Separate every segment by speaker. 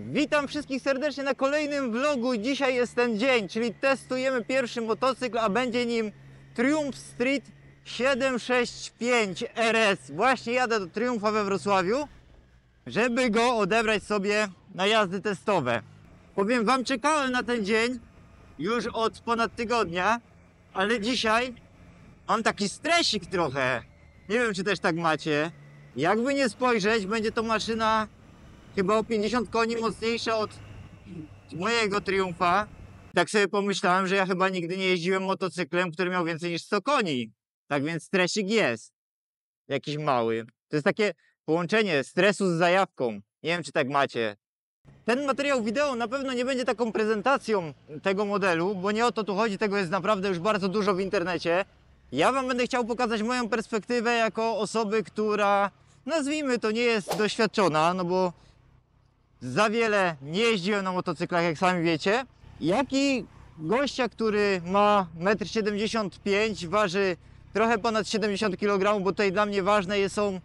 Speaker 1: Witam wszystkich serdecznie na kolejnym vlogu. Dzisiaj jest ten dzień, czyli testujemy pierwszy motocykl, a będzie nim Triumph Street 765 RS. Właśnie jadę do Triumpha we Wrocławiu, żeby go odebrać sobie na jazdy testowe. Powiem wam, czekałem na ten dzień już od ponad tygodnia, ale dzisiaj mam taki stresik trochę. Nie wiem, czy też tak macie. Jakby nie spojrzeć, będzie to maszyna chyba o 50 koni mocniejsza od mojego Triumpha. Tak sobie pomyślałem, że ja chyba nigdy nie jeździłem motocyklem, który miał więcej niż 100 koni. Tak więc stresik jest. Jakiś mały. To jest takie połączenie stresu z zajawką. Nie wiem, czy tak macie. Ten materiał wideo na pewno nie będzie taką prezentacją tego modelu, bo nie o to tu chodzi, tego jest naprawdę już bardzo dużo w internecie. Ja wam będę chciał pokazać moją perspektywę jako osoby, która, nazwijmy to, nie jest doświadczona, no bo za wiele nie jeździłem na motocyklach, jak sami wiecie. Jak i gościa, który ma 1,75 m, waży trochę ponad 70 kg, bo tutaj dla mnie ważne są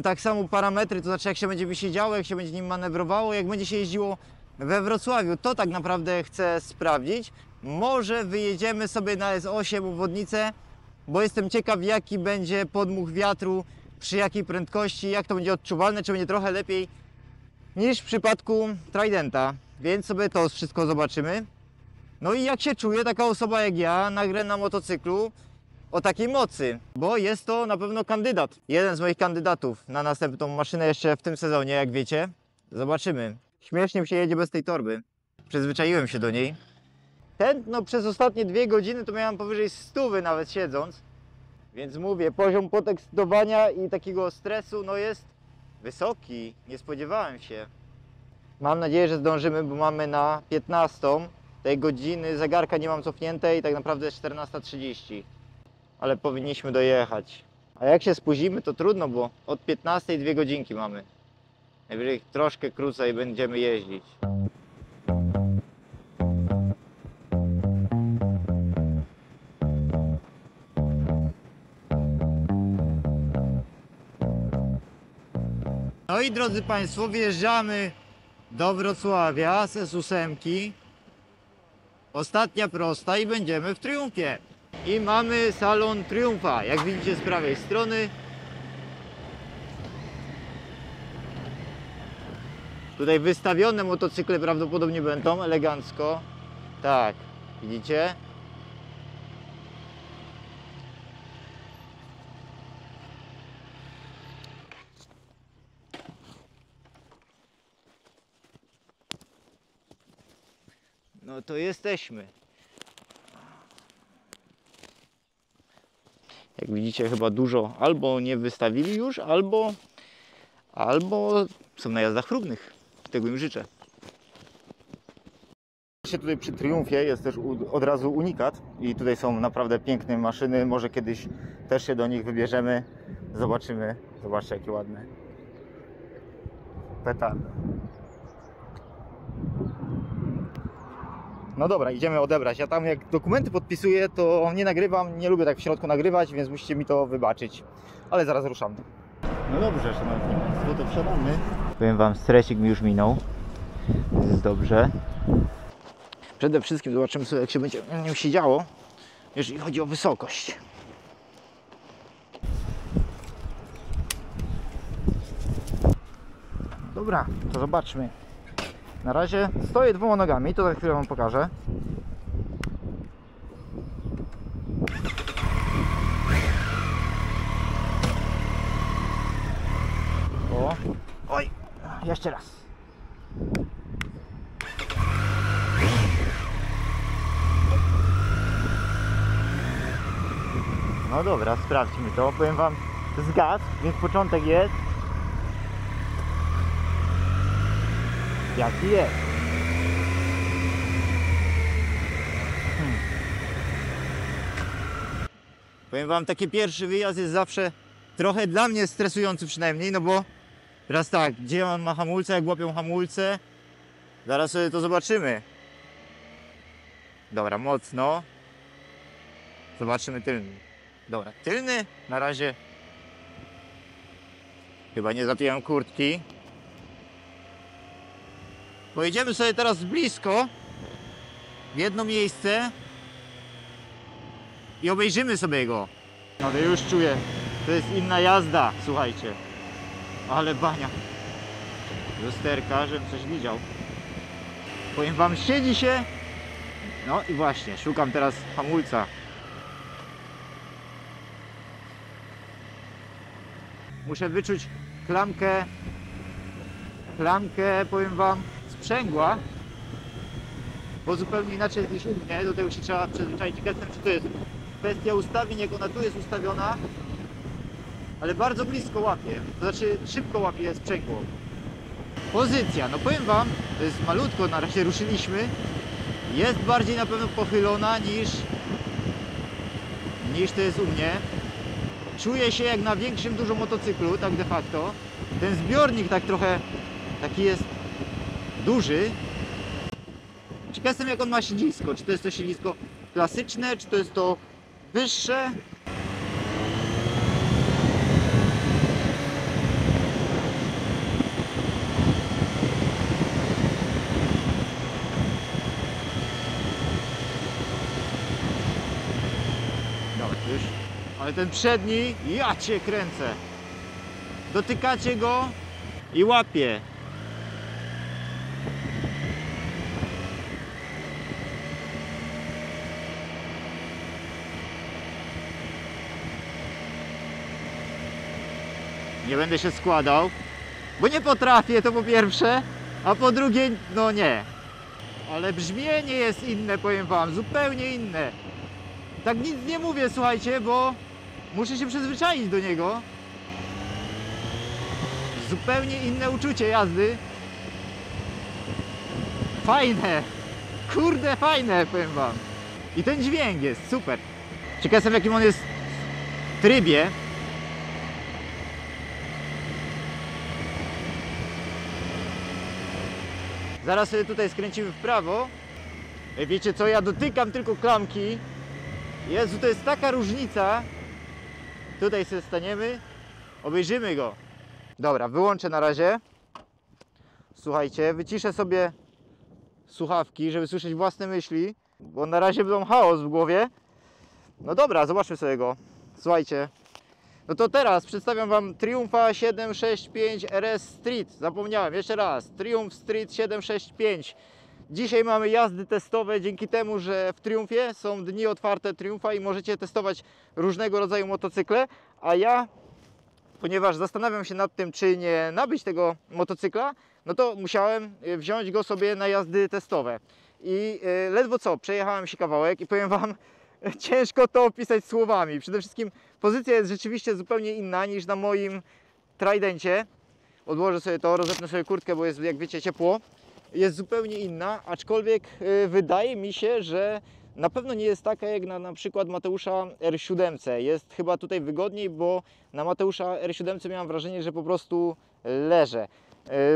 Speaker 1: tak samo parametry, to znaczy jak się będzie mi siedziało, jak się będzie nim manewrowało, jak będzie się jeździło we Wrocławiu. To tak naprawdę chcę sprawdzić. Może wyjedziemy sobie na S8 obwodnicę, bo jestem ciekaw, jaki będzie podmuch wiatru, przy jakiej prędkości, jak to będzie odczuwalne, czy będzie trochę lepiej niż w przypadku Tridenta, więc sobie to wszystko zobaczymy. No i jak się czuje taka osoba jak ja nagle na motocyklu o takiej mocy, bo jest to na pewno kandydat, jeden z moich kandydatów na następną maszynę jeszcze w tym sezonie, jak wiecie. Zobaczymy. Śmiesznie mi się jedzie bez tej torby, przyzwyczaiłem się do niej. Tętno przez ostatnie 2 godziny to miałem powyżej 100 nawet siedząc, więc mówię, poziom podekscytowania i takiego stresu no jest wysoki, nie spodziewałem się. Mam nadzieję, że zdążymy, bo mamy na 15. Tej godziny zegarka nie mam cofniętej, tak naprawdę jest 14:30. Ale powinniśmy dojechać. A jak się spóźnimy, to trudno, bo od 15 2 godzinki mamy. Najwyżej troszkę krócej będziemy jeździć. No i drodzy Państwo, wjeżdżamy do Wrocławia z S8. Ostatnia prosta i będziemy w Triumfie. I mamy salon Triumfa, jak widzicie z prawej strony. Tutaj wystawione motocykle prawdopodobnie będą elegancko. Tak, widzicie? No to jesteśmy. Jak widzicie, chyba dużo albo nie wystawili już, albo są na jazdach próbnych. Tego im życzę. Tutaj przy Triumfie jest też od razu unikat i tutaj są naprawdę piękne maszyny. Może kiedyś też się do nich wybierzemy. Zobaczymy. Zobaczcie, jakie ładne. Petardy. No dobra, idziemy odebrać. Ja tam jak dokumenty podpisuję, to nie nagrywam, nie lubię tak w środku nagrywać, więc musicie mi to wybaczyć. Ale zaraz ruszamy. No dobrze, szanowni państwo, to wsiadamy. Powiem wam, stresik mi już minął. Jest dobrze. Przede wszystkim zobaczymy sobie, jak się będzie na nim siedziało, jeżeli chodzi o wysokość. Dobra, to zobaczmy. Na razie stoję 2 nogami, to za chwilę wam pokażę. O, oj, jeszcze raz. No dobra, sprawdźmy to. Powiem wam, zgasł, więc początek jest jaki jest. Powiem wam, taki pierwszy wyjazd jest zawsze trochę dla mnie stresujący przynajmniej, no bo teraz tak, gdzie on ma hamulce, jak łapią hamulce, zaraz sobie to zobaczymy. Dobra, mocno. Zobaczymy tylny. Dobra, tylny na razie chyba nie zapiłem kurtki. Pojedziemy sobie teraz blisko w jedno miejsce i obejrzymy sobie go. No to już czuję, to jest inna jazda, słuchajcie. Ale bania. Lusterka, żebym coś widział. Powiem wam, siedzi się. No i właśnie, szukam teraz hamulca. Muszę wyczuć klamkę, powiem wam, sprzęgła, bo zupełnie inaczej jest niż inne. Do tego się trzeba przyzwyczaić. Ciekaw, czy to jest kwestia ustawień, jak ona tu jest ustawiona, ale bardzo blisko łapie, to znaczy szybko łapie sprzęgło. Pozycja, no powiem wam, to jest malutko, na razie ruszyliśmy, jest bardziej na pewno pochylona niż to jest u mnie. Czuję się jak na większym dużo motocyklu, tak de facto. Ten zbiornik tak trochę, taki jest duży. Ciekaw jestem, jak on ma siedzisko, czy to jest to siedzisko klasyczne, czy to jest to wyższe. Dobra, już. Ale ten przedni, ja cię kręcę. Dotykacie go i łapie. Nie będę się składał, bo nie potrafię, to po pierwsze, a po drugie, no nie. Ale brzmienie jest inne, powiem wam, zupełnie inne. Tak nic nie mówię, słuchajcie, bo muszę się przyzwyczaić do niego. Zupełnie inne uczucie jazdy. Fajne, kurde fajne, powiem wam. I ten dźwięk jest super. Ciekaw jestem, w jakim on jest trybie. Zaraz sobie tutaj skręcimy w prawo. Wiecie co, ja dotykam tylko klamki. Jezu, to jest taka różnica. Tutaj sobie staniemy, obejrzymy go. Dobra, wyłączę na razie. Słuchajcie, wyciszę sobie słuchawki, żeby słyszeć własne myśli, bo na razie mam chaos w głowie. No dobra, zobaczmy sobie go. Słuchajcie, no to teraz przedstawiam wam Triumpha 765 RS Street. Zapomniałem, jeszcze raz. Triumph Street 765. Dzisiaj mamy jazdy testowe dzięki temu, że w Triumphie są dni otwarte Triumpha i możecie testować różnego rodzaju motocykle, a ja, ponieważ zastanawiam się nad tym, czy nie nabyć tego motocykla, no to musiałem wziąć go sobie na jazdy testowe. I ledwo co, przejechałem się kawałek i powiem wam, ciężko to opisać słowami. Przede wszystkim pozycja jest rzeczywiście zupełnie inna niż na moim Tridencie. Odłożę sobie to, rozepnę sobie kurtkę, bo jest, jak wiecie, ciepło. Jest zupełnie inna, aczkolwiek wydaje mi się, że na pewno nie jest taka jak na przykład Mateusza R7. Jest chyba tutaj wygodniej, bo na Mateusza R7 miałem wrażenie, że po prostu leżę.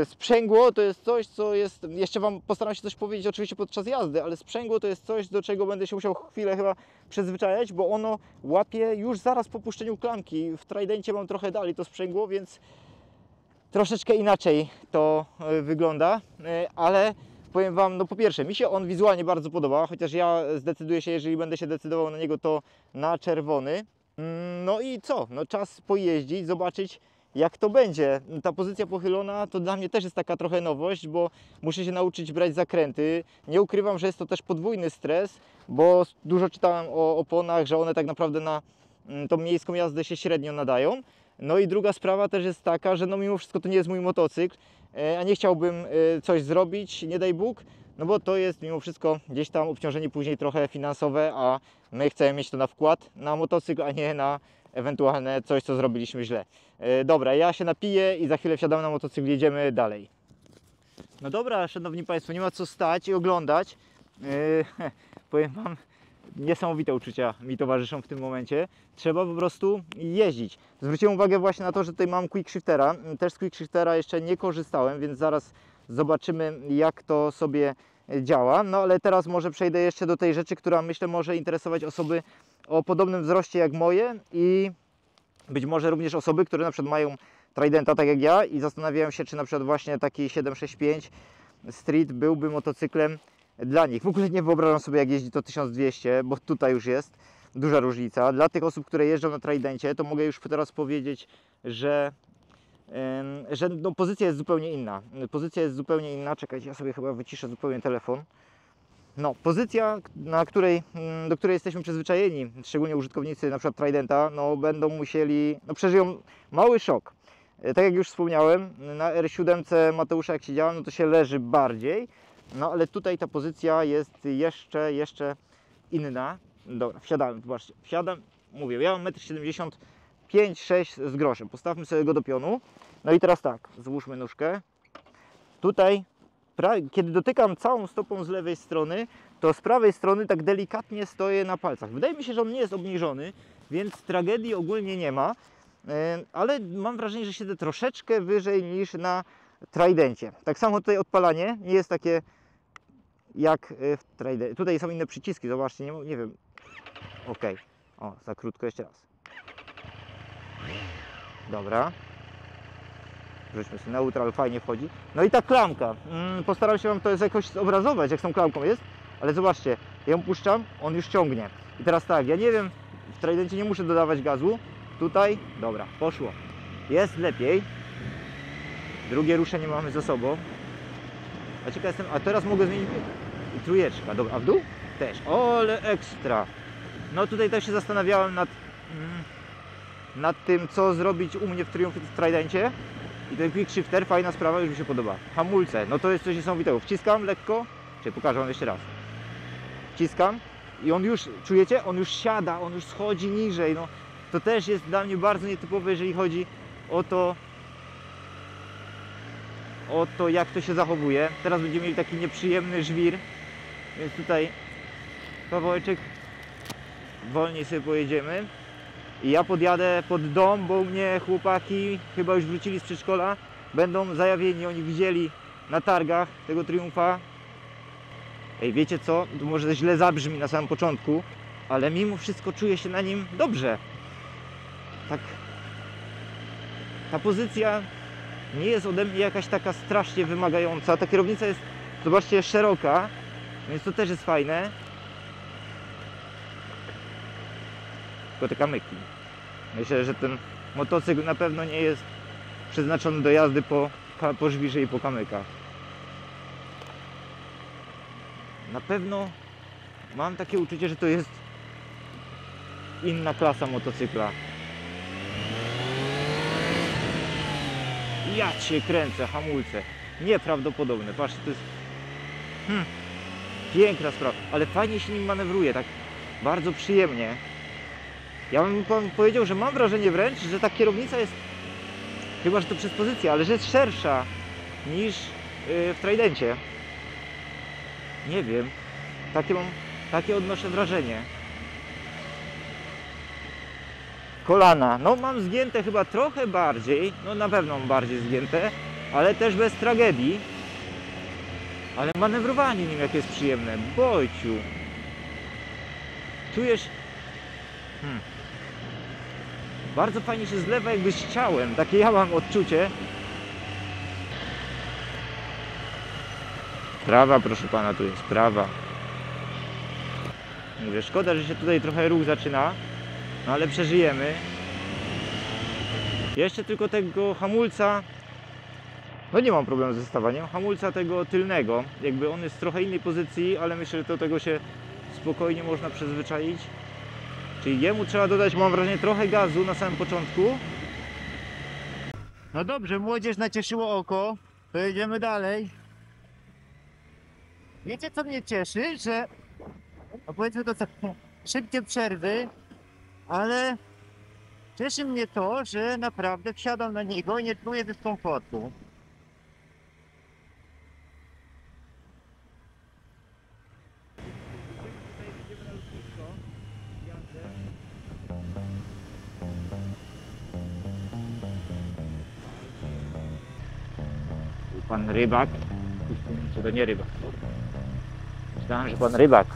Speaker 1: Sprzęgło to jest coś, co jest, jeszcze wam postaram się coś powiedzieć oczywiście podczas jazdy, ale sprzęgło to jest coś, do czego będę się musiał chwilę chyba przyzwyczajać, bo ono łapie już zaraz po puszczeniu klamki. W Tridencie mam trochę dalej to sprzęgło, więc troszeczkę inaczej to wygląda, ale powiem wam, no po pierwsze, mi się on wizualnie bardzo podoba, chociaż ja zdecyduję się, jeżeli będę się decydował na niego, to na czerwony. No i co? No czas pojeździć, zobaczyć, jak to będzie. Ta pozycja pochylona to dla mnie też jest taka trochę nowość, bo muszę się nauczyć brać zakręty. Nie ukrywam, że jest to też podwójny stres, bo dużo czytałem o oponach, że one tak naprawdę na tą miejską jazdę się średnio nadają. No i druga sprawa też jest taka, że no mimo wszystko to nie jest mój motocykl, a nie chciałbym coś zrobić, nie daj Bóg, no bo to jest mimo wszystko gdzieś tam obciążenie później trochę finansowe, a my chcemy mieć to na wkład na motocykl, a nie na ewentualne coś, co zrobiliśmy źle. Dobra, ja się napiję i za chwilę wsiadam na motocykl, jedziemy dalej. No dobra, szanowni państwo, nie ma co stać i oglądać. Powiem wam, niesamowite uczucia mi towarzyszą w tym momencie. Trzeba po prostu jeździć. Zwróciłem uwagę właśnie na to, że tutaj mam quickshiftera. Też z quickshiftera jeszcze nie korzystałem, więc zaraz zobaczymy, jak to sobie działa. No ale teraz może przejdę jeszcze do tej rzeczy, która myślę może interesować osoby o podobnym wzroście jak moje i być może również osoby, które na przykład mają Tridenta tak jak ja i zastanawiają się, czy na przykład właśnie taki 765 Street byłby motocyklem dla nich. W ogóle nie wyobrażam sobie, jak jeździ to 1200, bo tutaj już jest duża różnica. Dla tych osób, które jeżdżą na Tridencie, to mogę już teraz powiedzieć, że no, pozycja jest zupełnie inna. Pozycja jest zupełnie inna. Czekajcie, ja sobie chyba wyciszę zupełnie telefon. No, pozycja, do której jesteśmy przyzwyczajeni, szczególnie użytkownicy na przykład Tridenta, no, będą musieli, no, przeżyją mały szok. Tak jak już wspomniałem, na R7 Mateusza jak siedziałem, no to się leży bardziej, no ale tutaj ta pozycja jest jeszcze inna. Dobra, wsiadamy, zobaczcie, wsiadam, mówię, ja mam 1,75 m, 6 z groszem, postawmy sobie go do pionu. No i teraz tak, złóżmy nóżkę. Tutaj, kiedy dotykam całą stopą z lewej strony, to z prawej strony tak delikatnie stoję na palcach. Wydaje mi się, że on nie jest obniżony, więc tragedii ogólnie nie ma, ale mam wrażenie, że siedzę troszeczkę wyżej niż na Tridencie. Tak samo tutaj odpalanie nie jest takie jak w Tridencie. Tutaj są inne przyciski, zobaczcie, nie wiem. Ok, o, za krótko jeszcze raz. Dobra. Wrzućmy sobie neutral, fajnie wchodzi. No i ta klamka. Postaram się Wam to jakoś zobrazować, jak z tą klamką jest. Ale zobaczcie, ja ją puszczam, on już ciągnie. I teraz tak, ja nie wiem, w Tridencie nie muszę dodawać gazu. Tutaj, dobra, poszło. Jest lepiej. Drugie ruszenie mamy za sobą. A ciekaw jestem, a teraz mogę zmienić i trójeczka. Dobra, a w dół? Też. Ole ekstra. No tutaj też się zastanawiałem nad tym, co zrobić u mnie w Triumphie w Tridencie. I ten quick shifter, fajna sprawa, już mi się podoba. Hamulce, no to jest coś niesamowitego. Wciskam lekko, czyli pokażę Wam jeszcze raz. Wciskam i on już, czujecie? On już siada, on już schodzi niżej. No, to też jest dla mnie bardzo nietypowe, jeżeli chodzi o to, jak to się zachowuje. Teraz będziemy mieli taki nieprzyjemny żwir, więc tutaj kawałeczek wolniej sobie pojedziemy. I ja podjadę pod dom, bo u mnie chłopaki chyba już wrócili z przedszkola, będą zajawieni, oni widzieli na targach tego Triumpha. Ej, wiecie co? To może źle zabrzmi na samym początku, ale mimo wszystko czuję się na nim dobrze. Tak, ta pozycja nie jest ode mnie jakaś taka strasznie wymagająca. Ta kierownica jest, zobaczcie, szeroka, więc to też jest fajne. Tylko te kamyki. Myślę, że ten motocykl na pewno nie jest przeznaczony do jazdy po żwirze i po kamykach. Na pewno mam takie uczucie, że to jest inna klasa motocykla. Ja cię kręcę, hamulce. Nieprawdopodobne. Patrzcie, to jest piękna sprawa, ale fajnie się nim manewruje, tak bardzo przyjemnie. Ja bym powiedział, że mam wrażenie wręcz, że ta kierownica jest, chyba że to przez pozycję, ale że jest szersza niż w Tridencie. Nie wiem, takie odnoszę wrażenie. Kolana, no mam zgięte chyba trochę bardziej, no na pewno mam bardziej zgięte, ale też bez tragedii. Ale manewrowanie nim jak jest przyjemne, bojciu. Czujesz... Bardzo fajnie się zlewa jakby z ciałem, takie ja mam odczucie. Prawa, proszę pana, tu jest prawa. Mówię, szkoda, że się tutaj trochę ruch zaczyna, no ale przeżyjemy. Jeszcze tylko tego hamulca, no nie mam problemu z zestawaniem, hamulca tego tylnego, jakby on jest w trochę innej pozycji, ale myślę, że do tego się spokojnie można przyzwyczaić. Czyli jemu trzeba dodać, mam wrażenie, trochę gazu na samym początku. No dobrze, młodzież nacieszyło oko, to jedziemy dalej. Wiecie, co mnie cieszy, że no powiedzmy to tak, szybkie przerwy, ale cieszy mnie to, że naprawdę wsiadam na niego i nie czuję dyskomfortu. Pan Rybak, czy to nie Rybak? Myślałem, że pan Rybak.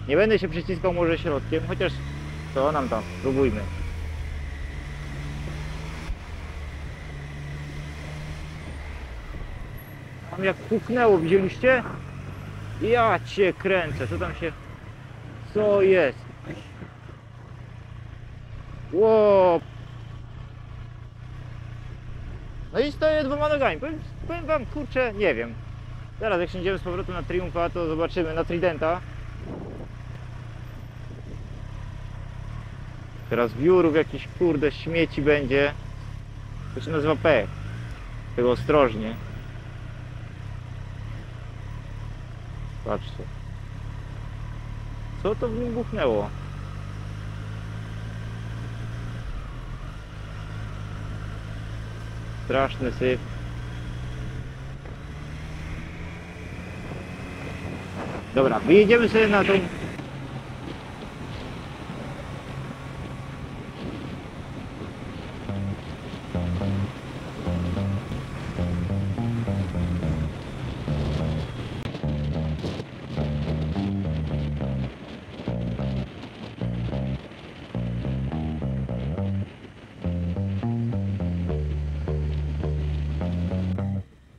Speaker 1: Nie będę się przyciskał może środkiem, chociaż Co nam tam? Spróbujmy. Tam jak puknęło, widzieliście? Ja cię kręcę, co tam się... Co jest? Ło! No i stoję dwoma nogami. Powiem wam, kurczę, nie wiem. Zaraz jak siędziemy z powrotem na Triumfa, to zobaczymy, na Tridenta. Teraz wiórów jakiś kurde śmieci będzie. To się nazywa pech. Tego ostrożnie. Patrzcie. Co to w nim buchnęło? Straszny syf. Dobra, wyjedziemy sobie na tą...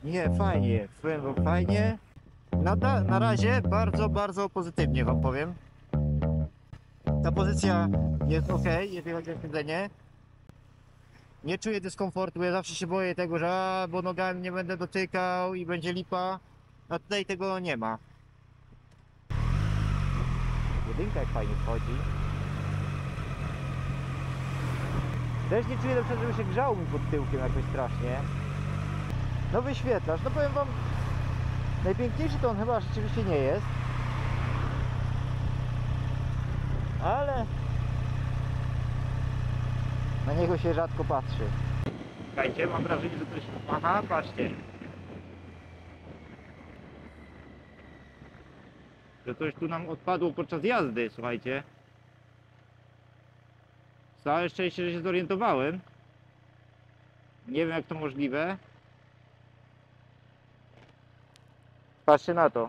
Speaker 1: Nie, fajnie, powiem wam fajnie. Na razie bardzo pozytywnie wam powiem. Ta pozycja jest ok, jeżeli chodzi o siedzenie. Nie czuję dyskomfortu, ja zawsze się boję tego, że bo nogami nie będę dotykał i będzie lipa. A tutaj tego nie ma. Jedynka jak fajnie wchodzi. Też nie czuję na przykład, żeby się grzał mi pod tyłkiem jakoś strasznie. No wyświetlacz, no powiem wam, najpiękniejszy to on chyba rzeczywiście nie jest. Ale na niego się rzadko patrzy. Słuchajcie, mam wrażenie, że coś... Aha, patrzcie. Że coś tu nam odpadło podczas jazdy, słuchajcie. Całe szczęście, że się zorientowałem. Nie wiem jak to możliwe. Patrzcie na to.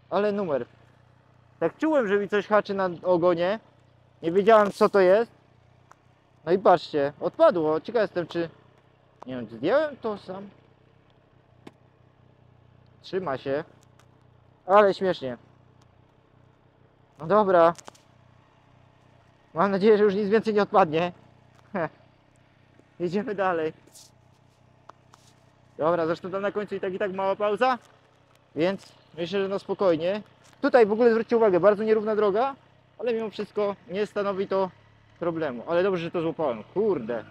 Speaker 1: Ale numer. Tak czułem, że mi coś haczy na ogonie. Nie wiedziałem co to jest. No i patrzcie, odpadło. Ciekaw jestem czy... Nie wiem, czy zdjąłem to sam. Trzyma się. Ale śmiesznie. No dobra. Mam nadzieję, że już nic więcej nie odpadnie. Jedziemy dalej. Dobra, zresztą tam na końcu i tak mała pauza. Więc myślę, że no spokojnie. Tutaj w ogóle zwróćcie uwagę, bardzo nierówna droga. Ale mimo wszystko nie stanowi to problemu. Ale dobrze, że to złapałem. Kurde.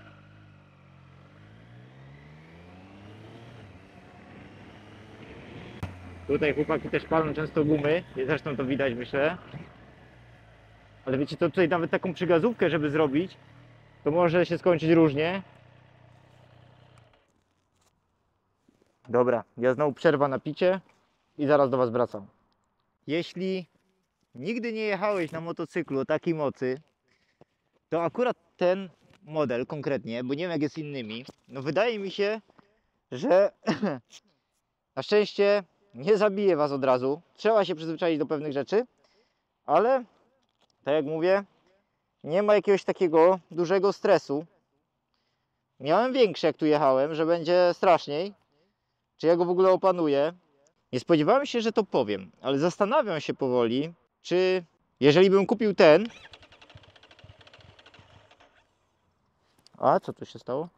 Speaker 1: Tutaj chłopaki też palą często gumy. Zresztą to widać, myślę. Ale wiecie, to tutaj nawet taką przygazówkę, żeby zrobić, to może się skończyć różnie. Dobra, ja znowu przerwa na picie i zaraz do was wracam. Jeśli nigdy nie jechałeś na motocyklu o takiej mocy, to akurat ten model konkretnie, bo nie wiem jak jest z innymi, no wydaje mi się, że na szczęście nie zabije was od razu. Trzeba się przyzwyczaić do pewnych rzeczy, ale tak jak mówię, nie ma jakiegoś takiego dużego stresu. Miałem większy jak tu jechałem, że będzie straszniej. Czy ja go w ogóle opanuję? Nie spodziewałem się, że to powiem, ale zastanawiam się powoli, czy jeżeli bym kupił ten... A, co tu się stało?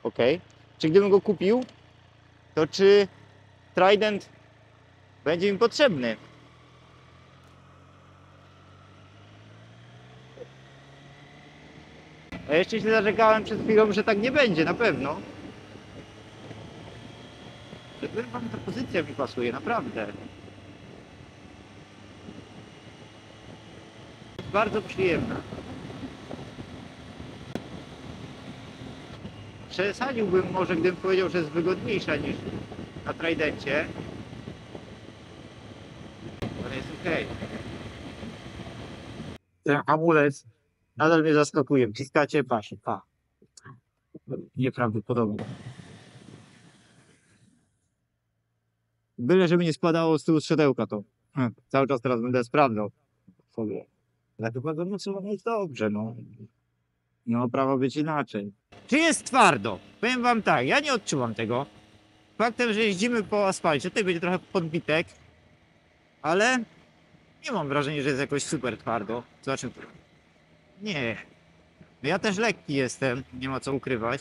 Speaker 1: Ok. Czy gdybym go kupił, to czy Trident będzie mi potrzebny? A jeszcze się zarzekałem przed chwilą, że tak nie będzie, na pewno. Powiem wam, ta pozycja mi pasuje, naprawdę. Bardzo przyjemna. Przesadziłbym może, gdybym powiedział, że jest wygodniejsza niż na Tridencie. Ale jest ok. Ten hamulec nadal mnie zaskakuje. Wciskacie, pasie, pa. Nieprawdopodobne. Byle, żeby nie spadało z tyłu skrzydełka, to cały czas teraz będę sprawdzał sobie. Dlatego no trzeba mieć dobrze, no. Nie ma prawa być inaczej. Czy jest twardo? Powiem wam tak, ja nie odczuwam tego. Faktem, że jeździmy po asfalcie, tutaj będzie trochę podbitek, ale nie mam wrażenia, że jest jakoś super twardo. Znaczy, nie. Ja też lekki jestem, nie ma co ukrywać.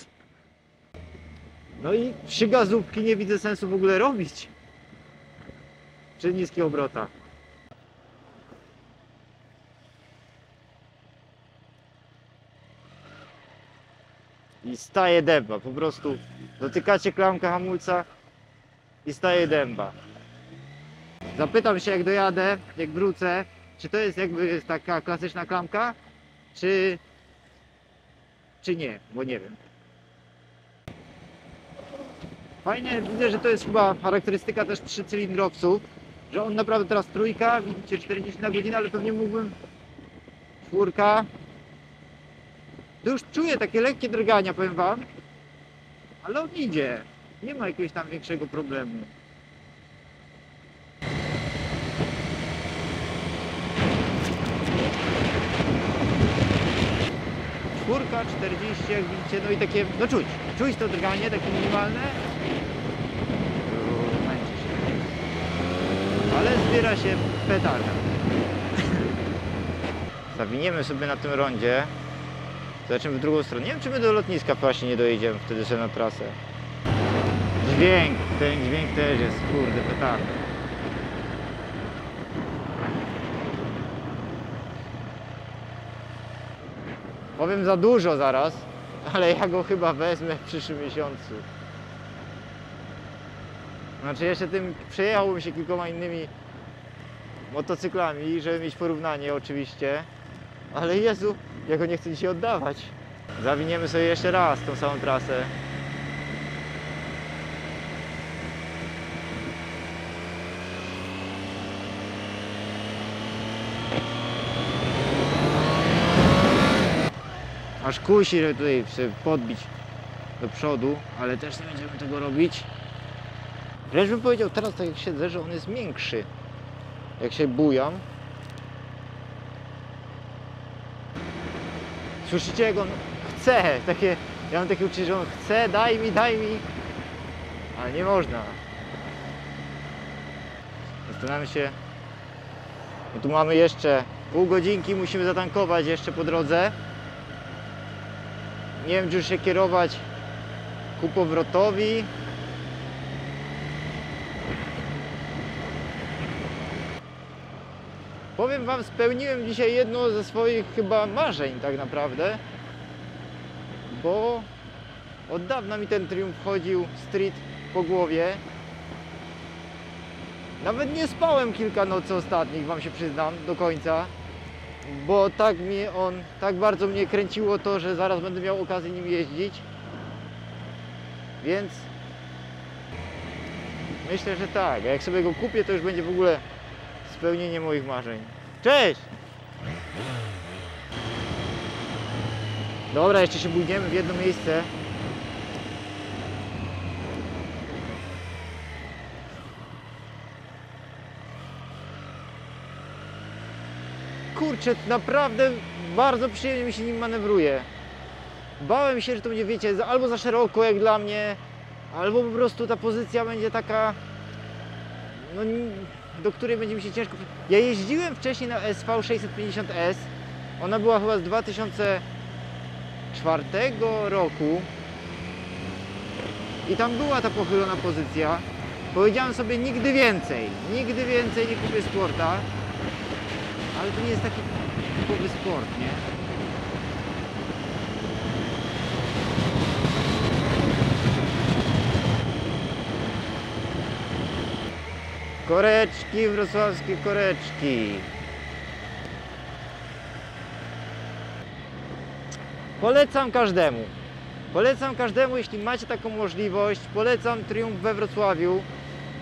Speaker 1: No i przy gazówki nie widzę sensu w ogóle robić. Przy niskich obrotach. I staje dęba, po prostu dotykacie klamkę hamulca i staje dęba. Zapytam się jak dojadę, jak wrócę, czy to jest jakby taka klasyczna klamka, czy nie, bo nie wiem. Fajnie, widzę, że to jest chyba charakterystyka też trzycylindrowców, że on naprawdę teraz trójka, widzicie 40 na godzinę, ale pewnie mógłbym czwórka. To już czuję takie lekkie drgania, powiem wam, ale on idzie, nie ma jakiegoś tam większego problemu. Czwórka, 40, jak widzicie, no i takie, no czuć to drganie, takie minimalne. Męczy się. Ale zbiera się petarda. Zawiniemy sobie na tym rondzie. Zobaczymy w drugą stronę. Nie wiem, czy my do lotniska właśnie nie dojedziemy wtedy sobie na trasę. Dźwięk, ten dźwięk też jest, kurde, petarda. Powiem za dużo zaraz, ale ja go chyba wezmę w przyszłym miesiącu. Znaczy jeszcze tym przejechałbym się kilkoma innymi motocyklami, żeby mieć porównanie oczywiście. Ale Jezu, ja go nie chcę dzisiaj oddawać. Zawiniemy sobie jeszcze raz tą samą trasę. Aż kusi, żeby tutaj sobie podbić do przodu, ale też nie będziemy tego robić. Wręcz bym powiedział teraz, tak jak siedzę, że on jest miększy. Jak się bujam. Słyszycie, jak on chce, ja mam takie uczucie, że on chce, daj mi, ale nie można. Zastanawiam się, no tu mamy jeszcze pół godzinki, musimy zatankować jeszcze po drodze. Nie wiem, czy już się kierować ku powrotowi. Powiem wam, spełniłem dzisiaj jedno ze swoich chyba marzeń tak naprawdę, bo od dawna mi ten Triumph chodził street po głowie. Nawet nie spałem kilka nocy ostatnich, wam się przyznam, do końca, bo tak bardzo mnie kręciło to, że zaraz będę miał okazję nim jeździć. Więc myślę, że tak, a jak sobie go kupię, to już będzie w ogóle spełnienie moich marzeń. Cześć! Dobra, jeszcze się bójniemy w jedno miejsce. Kurczę, naprawdę bardzo przyjemnie mi się nim manewruje. Bałem się, że to będzie, wiecie, albo za szeroko jak dla mnie, albo po prostu ta pozycja będzie taka, no, do której będzie mi się ciężko... Ja jeździłem wcześniej na SV 650S. Ona była chyba z 2004 roku. I tam była ta pochylona pozycja. Powiedziałem sobie nigdy więcej nie kupię Sporta. Ale to nie jest taki typowy sport, nie? Koreczki, wrocławskie koreczki. Polecam każdemu, jeśli macie taką możliwość, polecam Triumph we Wrocławiu.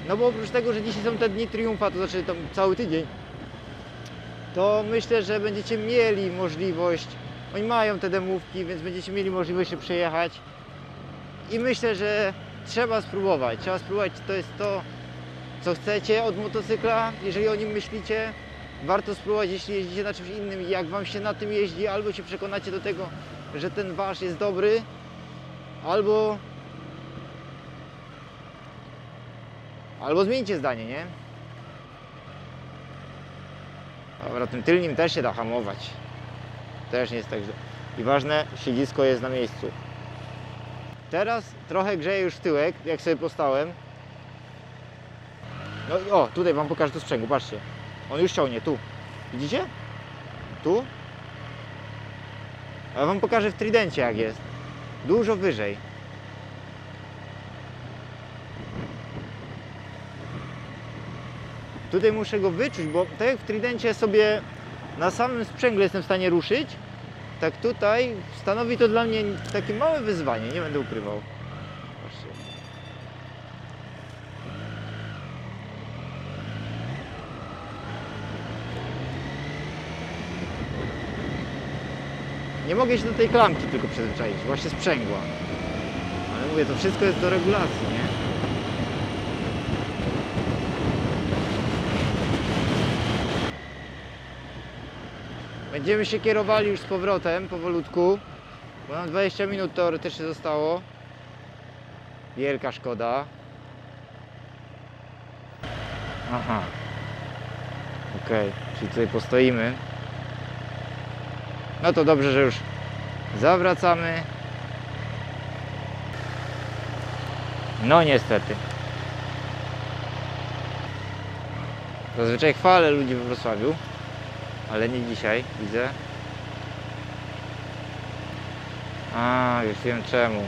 Speaker 1: No bo oprócz tego, że dzisiaj są te dni Triumfa, to znaczy tam cały tydzień, to myślę, że będziecie mieli możliwość, oni mają te demówki, więc będziecie mieli możliwość się przejechać. I myślę, że trzeba spróbować, czy to jest to, co chcecie od motocykla, jeżeli o nim myślicie. Warto spróbować, jeśli jeździcie na czymś innym, jak Wam się na tym jeździ, albo się przekonacie do tego, że ten Wasz jest dobry, albo zmieńcie zdanie, nie? Dobra, tym tylnym też się da hamować. Też nie jest tak źle. I ważne, siedzisko jest na miejscu. Teraz trochę grzeje już tyłek, jak sobie postałem. No i o, tutaj Wam pokażę to sprzęgło, patrzcie. On już ciągnie, tu. Widzicie? Tu. A Wam pokażę w tridencie jak jest. Dużo wyżej. Tutaj muszę go wyczuć, bo tak jak w tridencie sobie na samym sprzęgle jestem w stanie ruszyć, tak tutaj stanowi to dla mnie takie małe wyzwanie, nie będę ukrywał. Patrzcie. Nie mogę się do tej klamki tylko przyzwyczaić, właśnie sprzęgła. Ale mówię, to wszystko jest do regulacji, nie? Będziemy się kierowali już z powrotem, powolutku, bo nam 20 minut teoretycznie zostało. Wielka szkoda. Aha. Okej, czyli tutaj postoimy. No to dobrze, że już zawracamy. No niestety. Zazwyczaj chwalę ludzi we Wrocławiu, ale nie dzisiaj, widzę. A, już wiem czemu.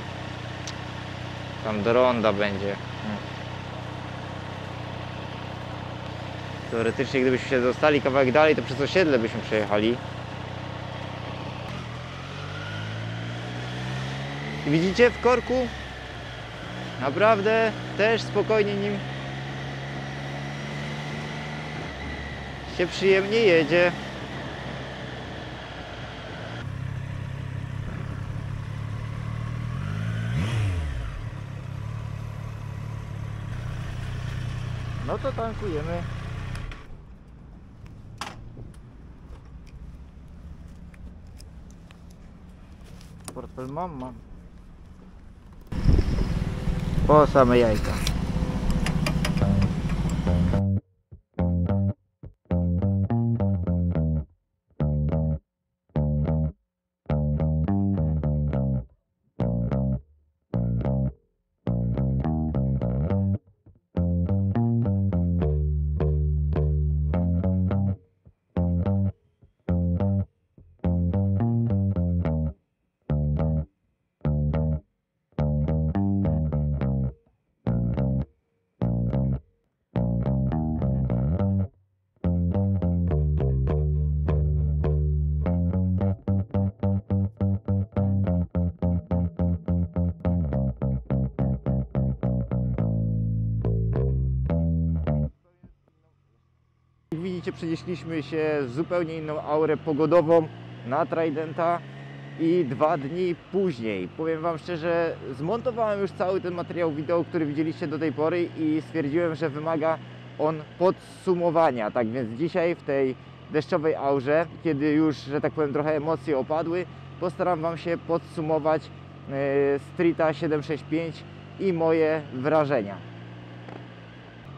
Speaker 1: Tam do ronda będzie. Teoretycznie gdybyśmy się dostali kawałek dalej, to przez osiedle byśmy przejechali. I widzicie, w korku naprawdę też spokojnie nim się przyjemnie jedzie. No to tankujemy. Portfel mam. Po same jajka. Jak widzicie, przenieśliśmy się w zupełnie inną aurę pogodową na Tridenta i 2 dni później, powiem Wam szczerze, zmontowałem już cały ten materiał wideo, który widzieliście do tej pory i stwierdziłem, że wymaga on podsumowania. Tak więc dzisiaj w tej deszczowej aurze, kiedy już, że tak powiem, trochę emocje opadły, postaram Wam się podsumować Streeta 765 i moje wrażenia.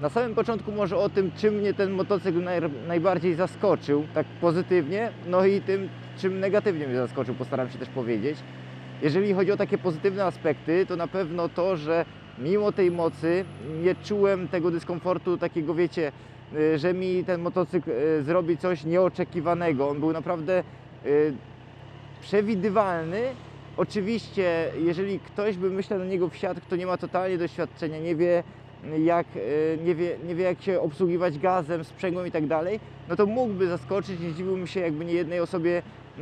Speaker 1: Na samym początku może o tym, czym mnie ten motocykl najbardziej zaskoczył, tak pozytywnie, no i tym, czym negatywnie mnie zaskoczył, postaram się też powiedzieć. Jeżeli chodzi o takie pozytywne aspekty, to na pewno to, że mimo tej mocy nie czułem tego dyskomfortu takiego, wiecie, że mi ten motocykl zrobi coś nieoczekiwanego. On był naprawdę przewidywalny. Oczywiście, jeżeli ktoś by myślał na niego wsiadł, kto nie ma totalnie doświadczenia, nie wie jak się obsługiwać gazem, sprzęgłem i tak dalej, no to mógłby zaskoczyć, nie zdziwiłbym się, jakby nie jednej osobie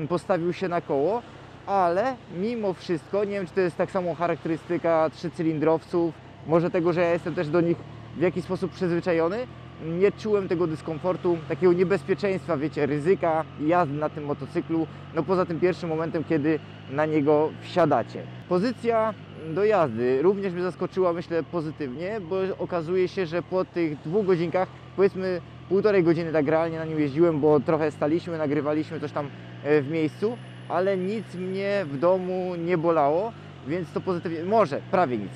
Speaker 1: postawił się na koło, ale mimo wszystko, nie wiem, czy to jest tak samo charakterystyka trzycylindrowców, może tego, że ja jestem też do nich w jakiś sposób przyzwyczajony, nie czułem tego dyskomfortu, takiego niebezpieczeństwa, wiecie, ryzyka jazdy na tym motocyklu, no poza tym pierwszym momentem, kiedy na niego wsiadacie. Pozycja do jazdy również mnie zaskoczyła, myślę, pozytywnie, bo okazuje się, że po tych 2 godzinkach, powiedzmy 1,5 godziny tak realnie na nim jeździłem, bo trochę staliśmy, nagrywaliśmy coś tam w miejscu, ale nic mnie w domu nie bolało, więc to pozytywnie, może prawie nic.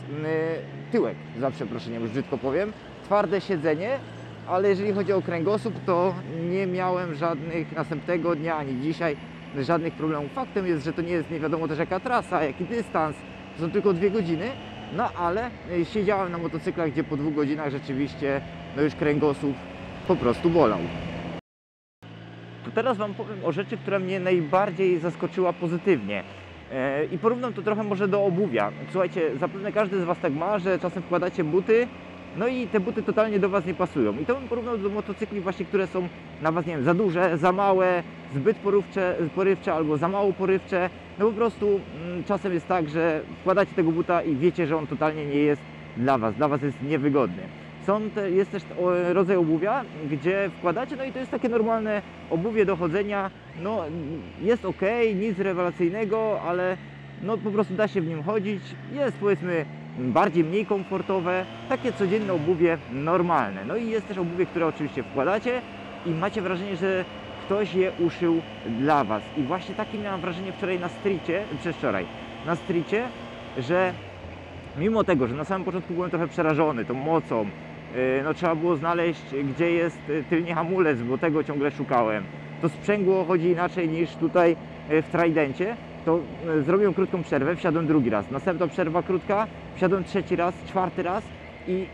Speaker 1: Tyłek, za przeproszeniem, już brzydko powiem, twarde siedzenie, ale jeżeli chodzi o kręgosłup, to nie miałem żadnych następnego dnia ani dzisiaj żadnych problemów. Faktem jest, że to nie jest nie wiadomo też jaka trasa, jaki dystans, to są tylko 2 godziny, no ale siedziałem na motocyklach, gdzie po 2 godzinach rzeczywiście no już kręgosłup po prostu bolał. To teraz Wam powiem o rzeczy, która mnie najbardziej zaskoczyła pozytywnie. I porównam to trochę może do obuwia. Słuchajcie, zapewne każdy z Was tak ma, że czasem wkładacie buty, no i te buty totalnie do Was nie pasują. I to bym porównał do motocykli właśnie, które są na Was, nie wiem, za duże, za małe, zbyt porywcze albo za mało porywcze. No po prostu czasem jest tak, że wkładacie tego buta i wiecie, że on totalnie nie jest dla Was jest niewygodny. Jest też rodzaj obuwia, gdzie wkładacie, no i to jest takie normalne obuwie do chodzenia, no jest ok, nic rewelacyjnego, ale no po prostu da się w nim chodzić, jest powiedzmy mniej komfortowe, takie codzienne obuwie normalne. No i jest też obuwie, które oczywiście wkładacie i macie wrażenie, że ktoś je uszył dla Was. I właśnie takie miałem wrażenie wczoraj na streetie, że mimo tego, że na samym początku byłem trochę przerażony tą mocą, no trzeba było znaleźć, gdzie jest tylnie hamulec, bo tego ciągle szukałem. To sprzęgło chodzi inaczej niż tutaj w Tridencie. To zrobiłem krótką przerwę, wsiadłem drugi raz. Następna przerwa krótka, wsiadłem trzeci raz, czwarty raz i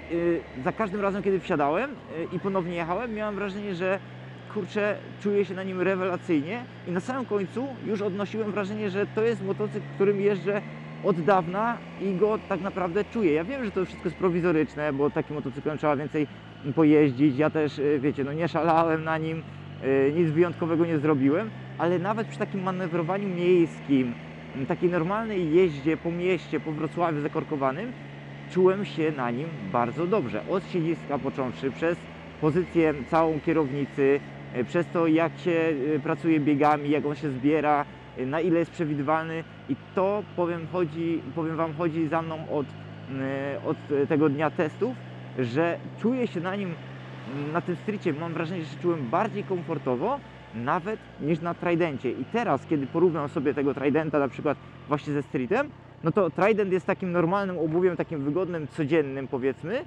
Speaker 1: za każdym razem, kiedy wsiadałem i ponownie jechałem, miałem wrażenie, że kurczę, czuję się na nim rewelacyjnie i na samym końcu już odnosiłem wrażenie, że to jest motocykl, którym jeżdżę od dawna i go tak naprawdę czuję. Ja wiem, że to wszystko jest prowizoryczne, bo takim motocyklem trzeba więcej pojeździć. Ja też, wiecie, no nie szalałem na nim, nic wyjątkowego nie zrobiłem, ale nawet przy takim manewrowaniu miejskim, takiej normalnej jeździe po mieście, po Wrocławiu zakorkowanym, czułem się na nim bardzo dobrze. Od siedziska począwszy, przez pozycję całą kierownicy, przez to jak się pracuje biegami, jak on się zbiera, na ile jest przewidywalny i to powiem Wam, chodzi za mną od tego dnia testów, że czuję się na nim, na tym streetie, mam wrażenie, że się czułem bardziej komfortowo nawet niż na Tridencie. I teraz, kiedy porównam sobie tego Tridenta na przykład właśnie ze streetem, no to Trident jest takim normalnym obuwiem, takim wygodnym, codziennym powiedzmy,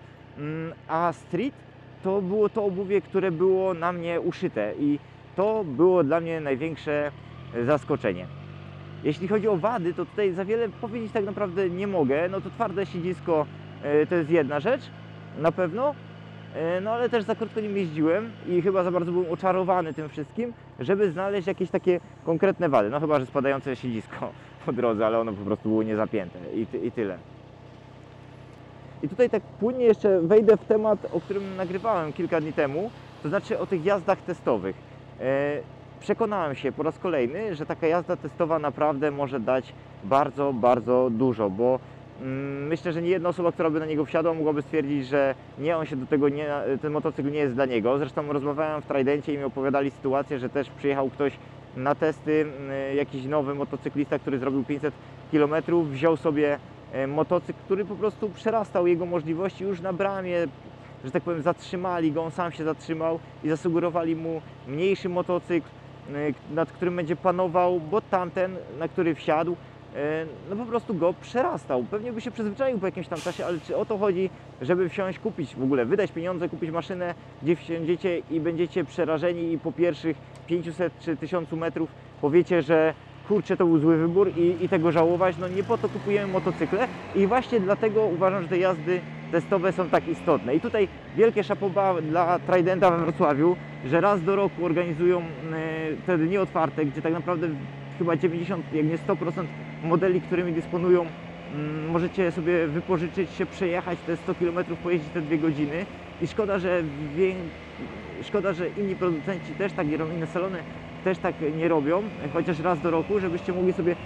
Speaker 1: a street to było to obuwie, które było na mnie uszyte i to było dla mnie największe zaskoczenie. Jeśli chodzi o wady, to tutaj za wiele powiedzieć tak naprawdę nie mogę. No to twarde siedzisko to jest jedna rzecz, na pewno, no ale też za krótko nim jeździłem i chyba za bardzo byłem oczarowany tym wszystkim, żeby znaleźć jakieś takie konkretne wady. No chyba, że spadające siedzisko po drodze, ale ono po prostu było niezapięte i tyle. I tutaj tak płynnie jeszcze wejdę w temat, o którym nagrywałem kilka dni temu, to znaczy o tych jazdach testowych. Przekonałem się po raz kolejny, że taka jazda testowa naprawdę może dać bardzo, bardzo dużo, bo myślę, że nie jedna osoba, która by na niego wsiadła, mogłaby stwierdzić, że nie, on się do tego ten motocykl nie jest dla niego. Zresztą rozmawiałem w Tridencie i mi opowiadali sytuację, że też przyjechał ktoś na testy, jakiś nowy motocyklista, który zrobił 500 km, wziął sobie motocykl, który po prostu przerastał jego możliwości już na bramie, że tak powiem, zatrzymali go, on sam się zatrzymał i zasugerowali mu mniejszy motocykl, nad którym będzie panował, bo tamten, na który wsiadł, no po prostu go przerastał. Pewnie by się przyzwyczaił po jakimś tam czasie, ale czy o to chodzi, żeby wsiąść, kupić w ogóle, wydać pieniądze, kupić maszynę, gdzie wsiądziecie i będziecie przerażeni i po pierwszych 500 czy 1000 metrów powiecie, że kurczę, to był zły wybór i tego żałować. No nie po to kupujemy motocykle i właśnie dlatego uważam, że te jazdy testowe są tak istotne. I tutaj wielkie szapoba dla Tridenta we Wrocławiu, że raz do roku organizują te dni otwarte, gdzie tak naprawdę chyba 90, jak nie 100% modeli, którymi dysponują, możecie sobie wypożyczyć się, przejechać te 100 km, pojeździć te 2 godziny i szkoda, że inni producenci też tak nie robią, inne salony też tak nie robią, chociaż raz do roku, żebyście mogli sobie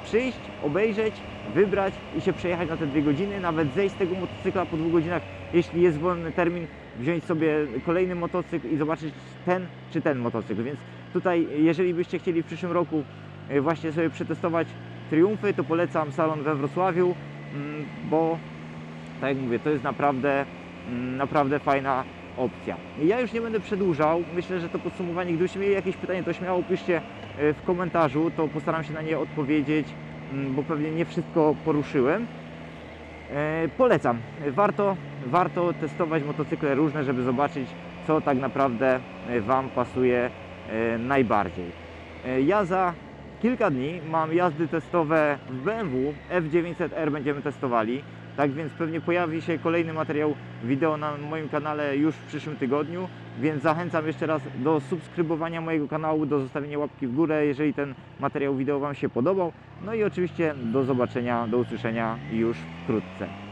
Speaker 1: przyjść, obejrzeć, wybrać i się przejechać na te 2 godziny, nawet zejść z tego motocykla po 2 godzinach, jeśli jest wolny termin, wziąć sobie kolejny motocykl i zobaczyć ten czy ten motocykl. Więc tutaj, jeżeli byście chcieli w przyszłym roku właśnie sobie przetestować Triumfy, to polecam salon we Wrocławiu, bo tak jak mówię, to jest naprawdę fajna opcja. Ja już nie będę przedłużał, myślę, że to podsumowanie, gdybyście mieli jakieś pytanie, to śmiało piszcie w komentarzu, to postaram się na nie odpowiedzieć, bo pewnie nie wszystko poruszyłem. Polecam, warto testować motocykle różne, żeby zobaczyć, co tak naprawdę Wam pasuje najbardziej. Ja za kilka dni mam jazdy testowe w BMW F900R, będziemy testowali. Tak więc pewnie pojawi się kolejny materiał wideo na moim kanale już w przyszłym tygodniu, więc zachęcam jeszcze raz do subskrybowania mojego kanału, do zostawienia łapki w górę, jeżeli ten materiał wideo Wam się podobał. No i oczywiście do zobaczenia, do usłyszenia już wkrótce.